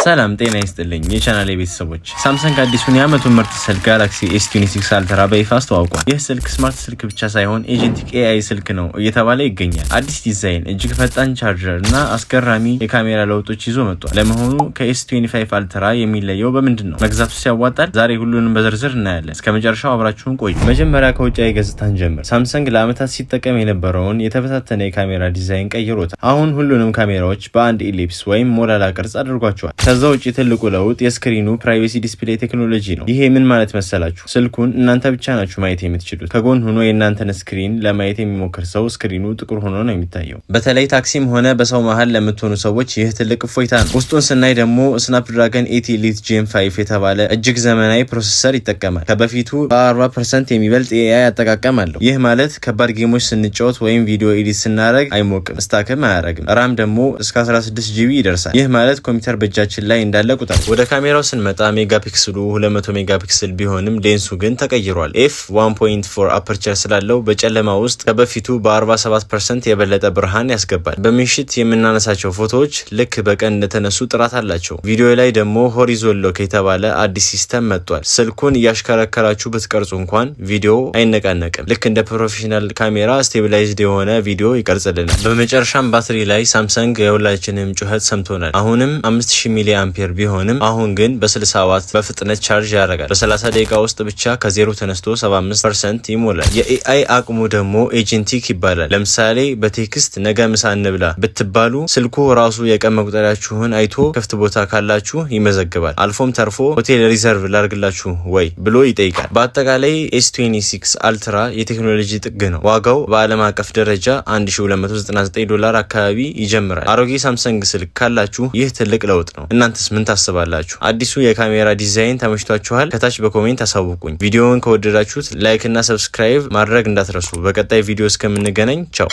ሰላም ጤና ይስጥልኝ የቻናሌ ቤተሰቦች ሳምሰንግ አዲሱን የዓመቱን ምርጥ ስልክ ጋላክሲ S26 አልትራ በይፋ አስተዋውቋል። ይህ ስልክ ስማርት ስልክ ብቻ ሳይሆን ኤጀንቲክ AI ስልክ ነው እየተባለ ይገኛል። አዲስ ዲዛይን፣ እጅግ ፈጣን ቻርጀር እና አስገራሚ የካሜራ ለውጦች ይዞ መጥቷል። ለመሆኑ ከS25 አልትራ የሚለየው በምንድን ነው? መግዛቱስ ያዋጣል? ዛሬ ሁሉንም በዝርዝር እናያለን። እስከ መጨረሻው አብራችሁን ቆዩ። መጀመሪያ ከውጫዊ ገጽታን ጀምር። ሳምሰንግ ለዓመታት ሲጠቀም የነበረውን የተበታተነ የካሜራ ዲዛይን ቀይሮታል። አሁን ሁሉንም ካሜራዎች በአንድ ኢሊፕስ ወይም ሞላላ ቅርጽ አድርጓቸዋል። ከዛ ውጪ ትልቁ ለውጥ የስክሪኑ ፕራይቬሲ ዲስፕሌይ ቴክኖሎጂ ነው። ይሄ ምን ማለት መሰላችሁ? ስልኩን እናንተ ብቻ ናችሁ ማየት የምትችሉት። ከጎን ሆኖ የእናንተን ስክሪን ለማየት የሚሞክር ሰው ስክሪኑ ጥቁር ሆኖ ነው የሚታየው። በተለይ ታክሲም ሆነ በሰው መሃል ለምትሆኑ ሰዎች ይህ ትልቅ እፎይታ ነው። ውስጡን ስናይ ደግሞ ስናፕድራገን 8 ኤሊት Gen 5 የተባለ እጅግ ዘመናዊ ፕሮሰሰር ይጠቀማል። ከበፊቱ በ40% የሚበልጥ AI አጠቃቀም አለው። ይህ ማለት ከባድ ጌሞች ስንጫወት ወይም ቪዲዮ ኤዲት ስናደርግ አይሞቅም፣ ስታክም አያደርግም። ራም ደግሞ እስከ 16 GB ይደርሳል። ይህ ማለት ኮምፒውተር በእጃችን ላይ እንዳለ ቁጥር። ወደ ካሜራው ስንመጣ ሜጋፒክስሉ 200 ሜጋፒክስል ቢሆንም ሌንሱ ግን ተቀይሯል። f1.4 አፐርቸር ስላለው በጨለማ ውስጥ ከበፊቱ በ47% የበለጠ ብርሃን ያስገባል። በምሽት የምናነሳቸው ፎቶዎች ልክ በቀን እንደተነሱ ጥራት አላቸው። ቪዲዮ ላይ ደግሞ ሆሪዞን ሎክ የተባለ አዲስ ሲስተም መጥቷል። ስልኩን እያሽከረከራችሁ ብትቀርጹ እንኳን ቪዲዮ አይነቃነቅም። ልክ እንደ ፕሮፌሽናል ካሜራ ስቴቢላይዝድ የሆነ ቪዲዮ ይቀርጽልናል። በመጨረሻም ባትሪ ላይ ሳምሰንግ የሁላችንም ጩኸት ሰምቶናል። አሁንም 5000 ሚሊ አምፔር ቢሆንም አሁን ግን በ60 ዋት በፍጥነት ቻርጅ ያደርጋል። በ30 ደቂቃ ውስጥ ብቻ ከዜሮ ተነስቶ 75% ይሞላል። የኤአይ አቅሙ ደግሞ ኤጀንቲክ ይባላል። ለምሳሌ በቴክስት ነገ ምሳ እንብላ ብትባሉ ስልኩ ራሱ የቀን መቁጠሪያችሁን አይቶ ክፍት ቦታ ካላችሁ ይመዘግባል። አልፎም ተርፎ ሆቴል ሪዘርቭ ላርግላችሁ ወይ ብሎ ይጠይቃል። በአጠቃላይ S26 አልትራ የቴክኖሎጂ ጥግ ነው። ዋጋው በዓለም አቀፍ ደረጃ $1299 አካባቢ ይጀምራል። አሮጌ ሳምሰንግ ስልክ ካላችሁ ይህ ትልቅ ለውጥ ነው። እናንተስ ምን ታስባላችሁ? አዲሱ የካሜራ ዲዛይን ተመችቷችኋል? ከታች በኮሜንት አሳውቁኝ። ቪዲዮውን ከወደዳችሁት ላይክ እና ሰብስክራይብ ማድረግ እንዳትረሱ። በቀጣይ ቪዲዮ እስከምንገናኝ ቻው።